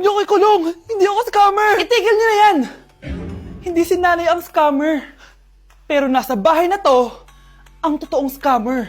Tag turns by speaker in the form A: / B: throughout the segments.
A: Huwag niyo ko ikulong! Hindi ako scammer! Itigil niyo na yan! Hindi si nanay ang scammer. Pero nasa bahay na to, ang totoong scammer.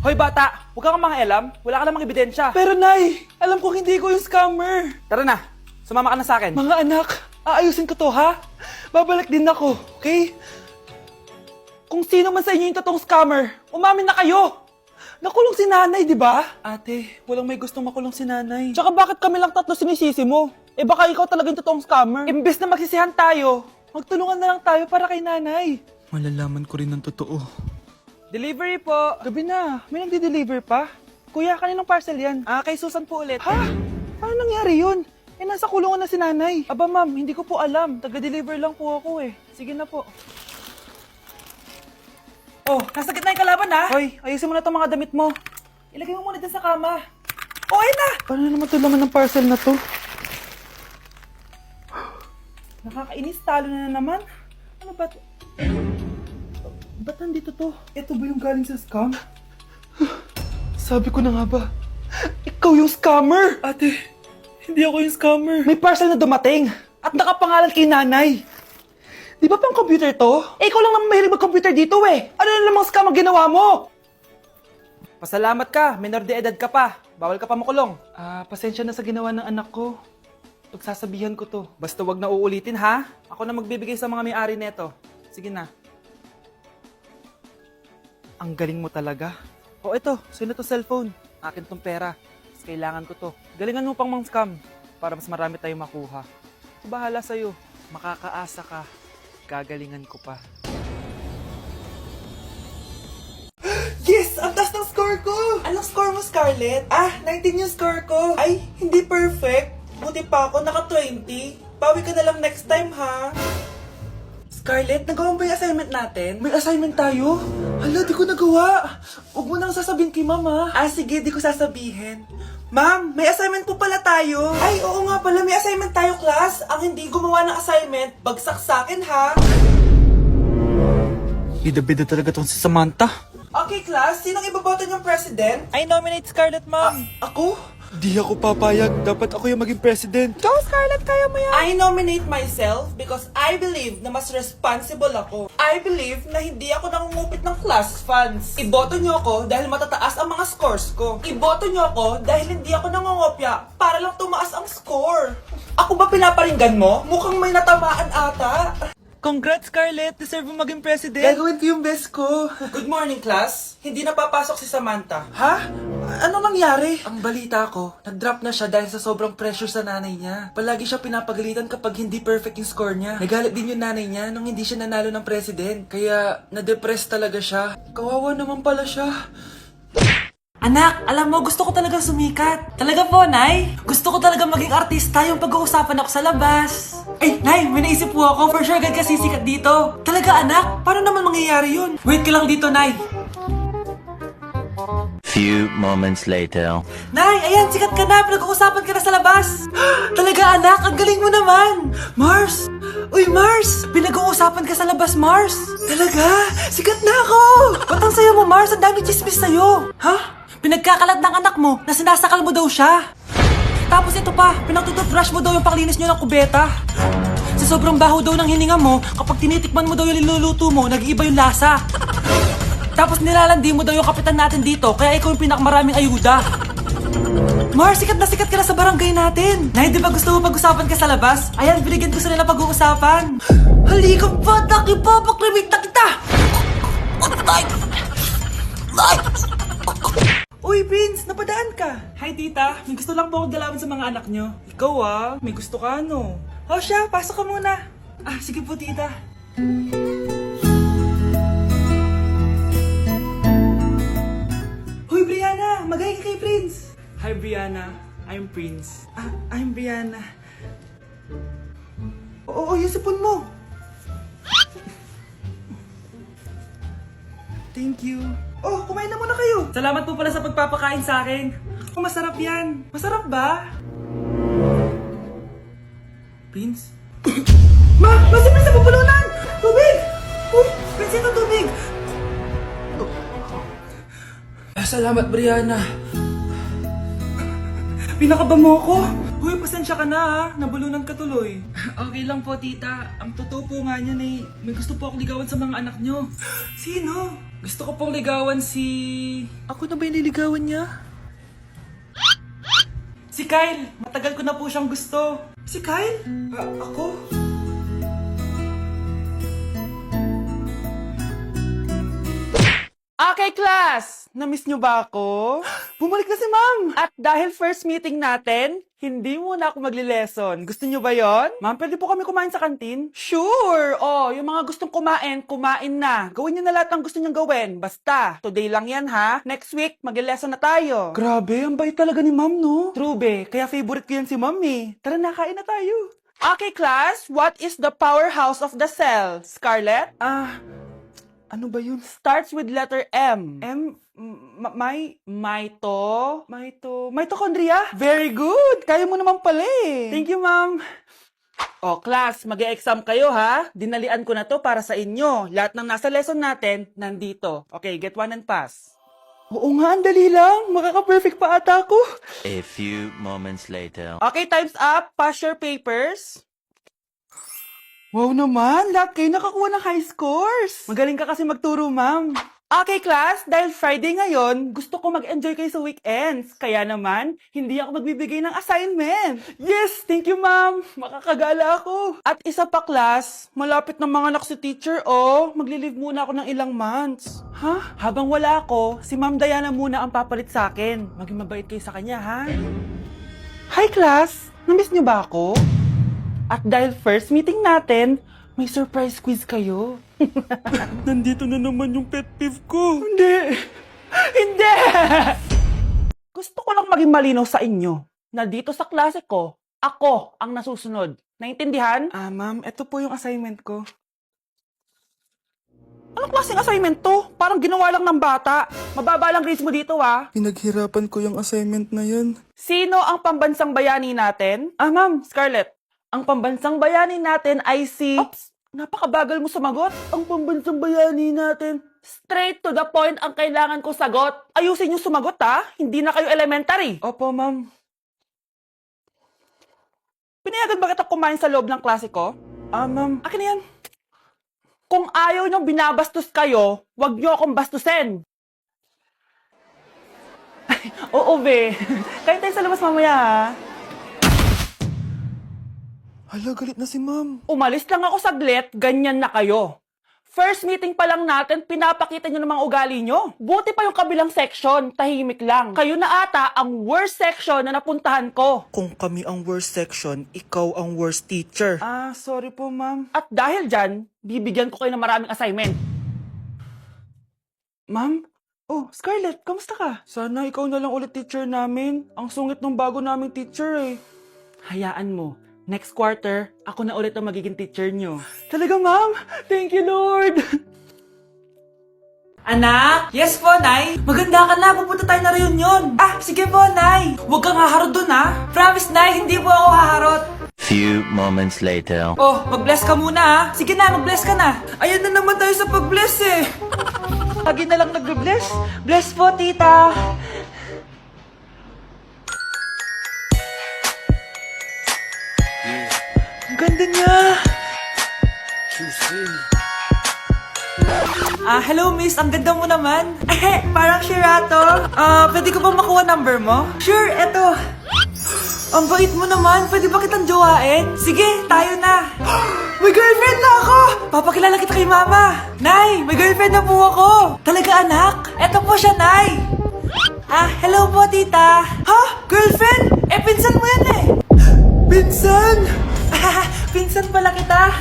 A: Hoy bata, huwag kang mangialam. Wala ka namang ebidensya. Pero nay, alam kong hindi ko yung scammer. Tara na, sumama ka na sa akin. Mga anak, aayusin ko to ha? Babalik din ako, okay? Kung sino man sa inyo yung totoong scammer, umamin na kayo! Nakulong si nanay, di ba? Ate, walang may gustong makulong si nanay. Tsaka bakit kami lang tatlo sinisisi mo? Eh baka ikaw talaga yung totoong scammer. Imbes na magsisihan tayo, magtulungan na lang tayo para kay nanay.
B: Malalaman ko rin ang totoo.
A: Delivery po. Gabi na, may nagde-deliver pa. Kuya, kaninong parcel yan? Kay Susan po ulit. Ha? Paano nangyari yun? Eh, nasa kulungan na si nanay. Aba ma'am, hindi ko po alam. Taga-deliver lang po ako eh. Sige na po. Oh, nasa gitna yung kalaban ha? Hoy, ayusin mo na itong mga damit mo. Ilagay mo muna dyan sa kama. Oh, ayun na! Paano naman ito laman ng parcel na to? Nakakainis, talo na naman. Ano ba ito? Ba't nandito to? Ito ba yung galing sa scam? Sabi ko na nga ba, ikaw yung scammer! Ate, hindi ako yung scammer. May parcel na dumating at nakapangalan kay nanay. Di ba pang computer to? Eh, ikaw lang naman mahilig mag-computer dito eh. Ano na namang scam ang ginawa mo? Pasalamat ka, minor de edad ka pa. Bawal ka pa makulong. Pasensya na sa ginawa ng anak ko. Pagsasabihan ko to. Basta wag na uulitin ha. Ako na magbibigay sa mga may-ari neto. Sige na. Ang galing mo talaga. O eto, sino to cellphone? Akin tong pera. Mas kailangan ko to. Galingan mo pang mang-scam para mas marami tayong makuha. So, bahala sa'yo. Makakaasa ka. Gagalingan ko pa. Yes! Ang taas ng score ko! Anong score mo, Scarlett? 19 yung score ko. Ay, hindi perfect. Buti pa ako, naka 20. Bawi ka na lang next time, ha? Scarlett, nagawa mo ba yung assignment natin? May assignment tayo? Hala, di ko nagawa. Huwag mo nang sasabihin kay mama. Sige, di ko sasabihin. Ma'am, may assignment po pala tayo. Ay, oo nga pala, may assignment tayo, class. Ang hindi gumawa ng assignment, bagsak sa akin, ha?
B: Bida-bida talaga tong si Samantha.
A: Okay, class, sinong iboboto niyong president? I nominate Scarlett, ma'am. Ako?
B: Di ako papayag. Dapat ako yung maging president.
A: Go, Scarlett, kaya mo yan. I nominate myself because I believe na mas responsible ako. I believe na hindi ako nangungupit ng class funds. Iboto niyo ako dahil matataas ang mga scores ko. Iboto niyo ako dahil hindi ako nangungopya para lang tumaas ang score. Ako ba pinaparinggan mo? Mukhang may natamaan ata. Congrats, Scarlett! Deserve mo maging president! Gagawin ko yung best ko! Good morning, class! Hindi na papasok si Samantha. Ha? Ano nangyari? Ang balita ko, nag-drop na siya dahil sa sobrang pressure sa nanay niya. Palagi siya pinapagalitan kapag hindi perfect yung score niya. Nagalit din yung nanay niya nung hindi siya nanalo ng president. Kaya, na-depress talaga siya. Kawawa naman pala siya. Anak, alam mo, gusto ko talaga sumikat. Talaga po, Nay? Gusto ko talaga maging artista yung pag-uusapan ako sa labas. Ay, Nay, may naisip po ako. For sure, agad ka sisikat dito. Talaga, anak? Paano naman mangyayari yun? Wait ka lang dito, Nay.
C: Few moments later.
A: Nay, ayan, sikat ka na. Pinag-uusapan ka na sa labas. Talaga, anak? Ang galing mo naman. Mars! Uy, Mars! Pinag-uusapan ka sa labas, Mars. Talaga? Sikat na ako! Ba't ang sayo mo, Mars? Ang dami chismis sa'yo. Ha? Pinagkakalat ng anak mo na sinasakal mo daw siya. Tapos ito pa, pinagtututbrush mo daw yung panglinis nyo ng kubeta. Sa sobrang baho daw ng hininga mo, kapag tinitikman mo daw yung niluluto mo, nag-iiba yung lasa. Tapos nilalandi mo daw yung kapitan natin dito, kaya ikaw yung pinakamaraming ayuda. Mars, sikat ka na sa barangay natin. Nay, di ba gusto mo pag-usapan ka sa labas? Ayan, binigyan ko sila na pag-uusapan. Halika ba, paklimit na kita! Uy, Prince, napadaan ka. Hi, tita. May gusto lang po akong dalawin sa mga anak nyo. Ikaw may gusto ka no? O siya, pasok ka muna. Sige po, tita. Hoy, Brianna, magay ka kay Prince. Hi, Brianna. I'm Prince. I'm Brianna. Oo, yung sipon mo. Thank you. Oh, kumain na muna kayo. Salamat po pala sa pagpapakain sa akin. Oh, masarap yan. Masarap ba? Prince? Si Prince na pupulunan! Tubig! Prince, ito tubig! Salamat, Brianna. Pinakaba mo ako. Uy, pasensya pasensya ka na ha. Nabulunan ka tuloy. Okay lang po, tita. Ang totoo po nga niyan eh, may gusto po akong ligawan sa mga anak nyo. Sino? Gusto ko pong ligawan si...
B: Ako na ba yung niligawan niya?
A: Si Kyle. Matagal ko na po siyang gusto. Si Kyle? Ako? Okay, class! Namiss nyo ba ako? Bumalik na si ma'am! At dahil first meeting natin, hindi muna ako magli-lesson. Gusto nyo ba yon? Ma'am, pwede po kami kumain sa kantin? Sure! Oh, yung mga gustong kumain, kumain na. Gawin nyo na lahat ng gusto nyo gawin. Basta, today lang yan ha. Next week, magli-lesson na tayo. Grabe, ang bait talaga ni ma'am, no? True, be. Kaya favorite ko yan si ma'am eh. Tara na, kain na tayo. Okay, class. What is the powerhouse of the cell? Scarlett? Ano ba yun? Starts with letter M. Mitochondria? Very good! Kaya mo naman pala eh. Thank you, ma'am. O, class, mag-e-exam kayo ha. Dinalian ko na to para sa inyo. Lahat ng nasa lesson natin, nandito. Okay, get one and pass. Oo nga, ang dali lang. Makaka-perfect pa ata ako.
C: A few moments later.
A: Okay, time's up. Pass your papers. Wow naman, lahat kayo nakakuha ng high scores. Magaling ka kasi magturo, ma'am. Okay, class, dahil Friday ngayon, gusto ko mag-enjoy kayo sa weekends. Kaya naman, hindi ako magbibigay ng assignment. Yes, thank you, ma'am. Makakagala ako. At isa pa, class, malapit na mga anak si teacher, oh. Magli-leave muna ako ng ilang months. Ha? Habang wala ako, si Ma'am Diana muna ang papalit sa akin. Maging mabait kayo sa kanya, ha? Hi, class. Namiss niyo ba ako? At dahil first meeting natin, may surprise quiz kayo.
B: Nandito na naman yung pet peeve ko.
A: Hindi! Hindi! Gusto ko lang maging malinaw sa inyo na dito sa klase ko, ako ang nasusunod. Naintindihan?
B: Ma'am, ito po yung assignment ko.
A: Anong klaseng assignment to? Parang ginawa lang ng bata. Mababa lang grades mo dito, ah.
B: Pinaghirapan ko yung assignment na yun.
A: Sino ang pambansang bayani natin? Ma'am, Scarlett. Ang pambansang bayani natin ay si... Oops! Napakabagal mo sumagot. Ang pambansang bayani natin. Straight to the point ang kailangan ko sagot. Ayusin yung sumagot, ha? Hindi na kayo elementary.
B: Opo, ma'am.
A: Pinayagan ba kita kumain sa loob ng klase ko?
B: Ma'am.
A: Akin na yan. Kung ayaw niyong binabastos kayo, wag niyo akong bastusin. Oo, be. Kain tayo sa labas mamaya, ha?
B: Hala, galit na si ma'am.
A: Umalis lang ako saglit, ganyan na kayo. First meeting pa lang natin, pinapakita nyo ng mga ugali nyo. Buti pa yung kabilang section, tahimik lang. Kayo na ata ang worst section na napuntahan ko.
B: Kung kami ang worst section, ikaw ang worst teacher. Sorry po, ma'am.
A: At dahil dyan, bibigyan ko kayo ng maraming assignment.
B: Ma'am?
A: Oh, Scarlett, kamusta ka?
B: Sana ikaw na lang ulit teacher namin. Ang sungit ng bago naming teacher eh.
A: Hayaan mo. Next quarter, ako na ulit ang magiging teacher nyo. Talaga, ma'am? Thank you, Lord! Anak? Yes po, Nay? Maganda ka na, pupunta tayo na reunion. Sige po, Nay. Huwag kang haharot dun, ha? Promise, Nay, hindi po ako haharot.
C: Few moments later.
A: Oh, mag-bless ka muna, ha? Sige na, mag-bless ka na. Ayan na naman tayo sa pag-bless, eh. Lagi na lang nag-bless. Bless po, tita. Ganda niya! Hello miss, ang ganda mo naman. Parang Shirato. Pwede ko ba makuha number mo? Sure, eto. Ang bait mo naman, pwede ba kitang jowain? Sige, tayo na. May girlfriend na ako! Papakilala kita kay mama. Nay, may girlfriend na po ako. Talaga anak? Eto po siya, Nay. Hello po tita. Ha? Girlfriend? Pinsan mo yan eh. Pinsan? Pinsan pala kita.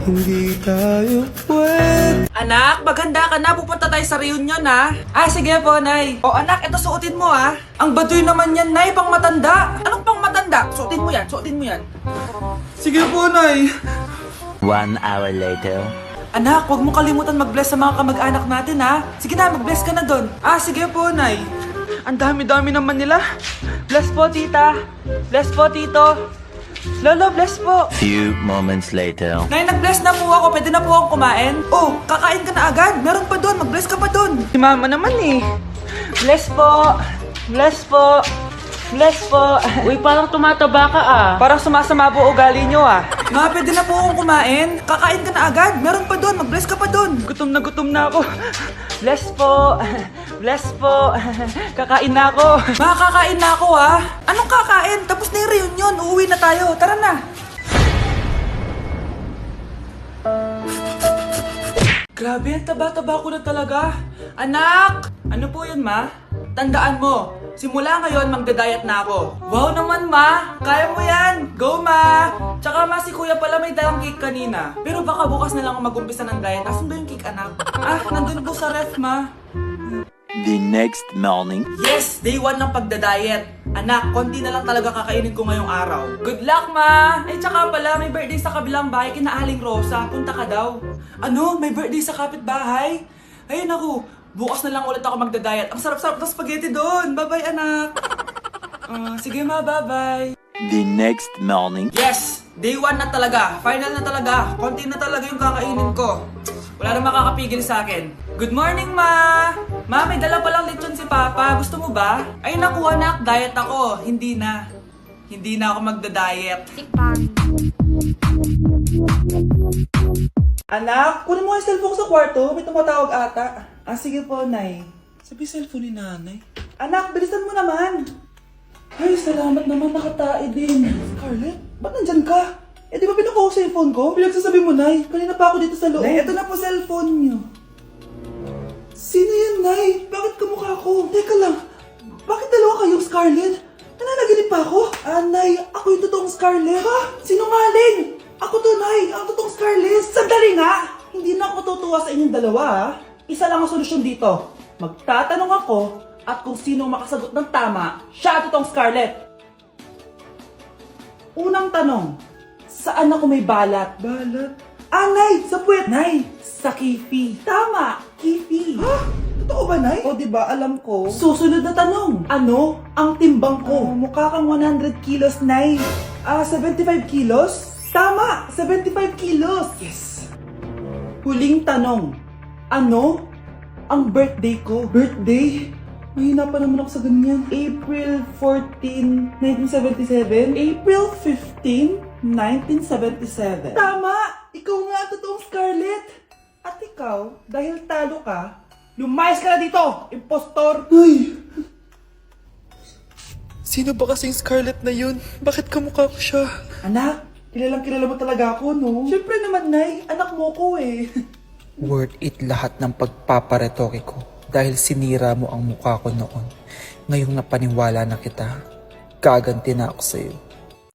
B: Hindi tayo pwede.
A: Anak, maganda ka na. Pupunta tayo sa reunion, ha? Sige po, Nay. O, anak, ito suotin mo, ha? Ang baduy naman yan, Nay, pang matanda. Anong pang matanda? Suotin mo yan, suotin mo yan.
B: Sige po, Nay.
C: 1 hour later.
A: Anak, huwag mo kalimutan mag-bless sa mga kamag-anak natin, ha? Sige na, mag-bless ka na doon. Sige po, Nay. Ang dami-dami naman nila. Bless po, tita. Bless po, tito. Lolo, bless po.
C: Few moments later.
A: Nay, nag-bless na po ako. Pwede na po akong kumain. Oh, kakain ka na agad. Meron pa doon. Mag-bless ka pa doon. Si mama naman eh. Bless po. Bless po.
B: Bless po.
D: Uy, parang tumataba ka ah.
B: Parang sumasama po ugali nyo ah. Ma, pwede na po akong kumain. Kakain ka na agad. Meron pa doon. Mag-bless ka pa doon. Gutom na ako. Bless po. Bless po. Kakain na ako. Ma, kakain na ako ah. Anong kakain? Tapos na yung reunion. Uuwi na tayo. Tara na. Grabe, ang taba-taba ko na talaga. Anak! Ano po yun, ma? Tandaan mo, simula ngayon magdadayat na ako. Wow naman, ma! Kaya mo yan! Go, ma! Tsaka, ma, si kuya pala may dalang cake kanina. Pero baka bukas na lang ako mag-umpisa ng diet. Asan ba yung cake, anak? Ah, nandun po sa ref, ma.
C: The next morning.
B: Yes! Day 1 ng pagdadayet. Anak, konti na lang talaga kakainin ko ngayong araw. Good luck, ma! Eh, tsaka pala, may birthday sa kabilang bahay kina Aling Rosa. Punta ka daw. Ano? May birthday sa kapitbahay? Ay, naku. Bukas na lang ulit ako magdadayet. Ang sarap-sarap ng spaghetti doon. Bye-bye, anak. Sige, ma. Bye-bye.
C: The next morning.
B: Yes! Day 1 na talaga. Final na talaga. Konti na talaga yung kakainin ko. Wala na makakapigil sa akin. Good morning, ma! Ma, may dala palang lechon si Papa. Gusto mo ba? Ay, naku, anak. Diet ako. Hindi na. Hindi na ako magda-diet. Anak, kunin mo yung cellphone ko sa kwarto. May tumatawag ata. Sige po, Nay. Sabi cellphone ni Nanay. Anak, bilisan mo naman. Ay, salamat naman. Nakatae din. Scarlett, ba't nandyan ka? Eh, di ba pinukuha ko sa cellphone ko? Pinagsasabi mo, Nay. Kanina pa ako dito sa loob. Nay, ito na po cellphone niyo. Sino yan, Nay? Bakit kamukha ko? Teka lang. Bakit dalawa kayong Scarlett? Nananaginip pa ako? Nay, ako yung totoong Scarlett. Ha? Sinungaling! Ako to, Nay. Ang totoong Scarlett. Sandali nga! Hindi na ako tutuwa sa inyong dalawa, ha? Isa lang ang solusyon dito. Magtatanong ako at kung sino ang makasagot ng tama, siya ang totoong Scarlett. Unang tanong, saan ako may balat? Balat? Nay! Sa puwet! Nay! Sa kifi. Tama! Kifi. Ha? Totoo ba, Nay? O, diba, alam ko. Susunod na tanong. Ano ang timbang ko? Mukha kang 100 kilos, Nay. 75 kilos? Tama! 75 kilos! Yes! Huling tanong. Ano ang birthday ko? Birthday? Mahina pa naman ako sa ganyan. April 14, 1977? April 15, 1977. Tama! Ikaw nga ang totoong Scarlett! At ikaw, dahil talo ka, lumayas ka na dito! Impostor! Ay!
E: Sino ba kasing Scarlett na yun? Bakit kamukha ko siya?
B: Anak, kilalang kilala mo talaga ako, no? Siyempre naman, Nay. Anak mo ko eh.
E: Worth it lahat ng pagpaparetoke ko dahil sinira mo ang mukha ko noon. Ngayong napaniwala na kita, gaganti na ako sa'yo.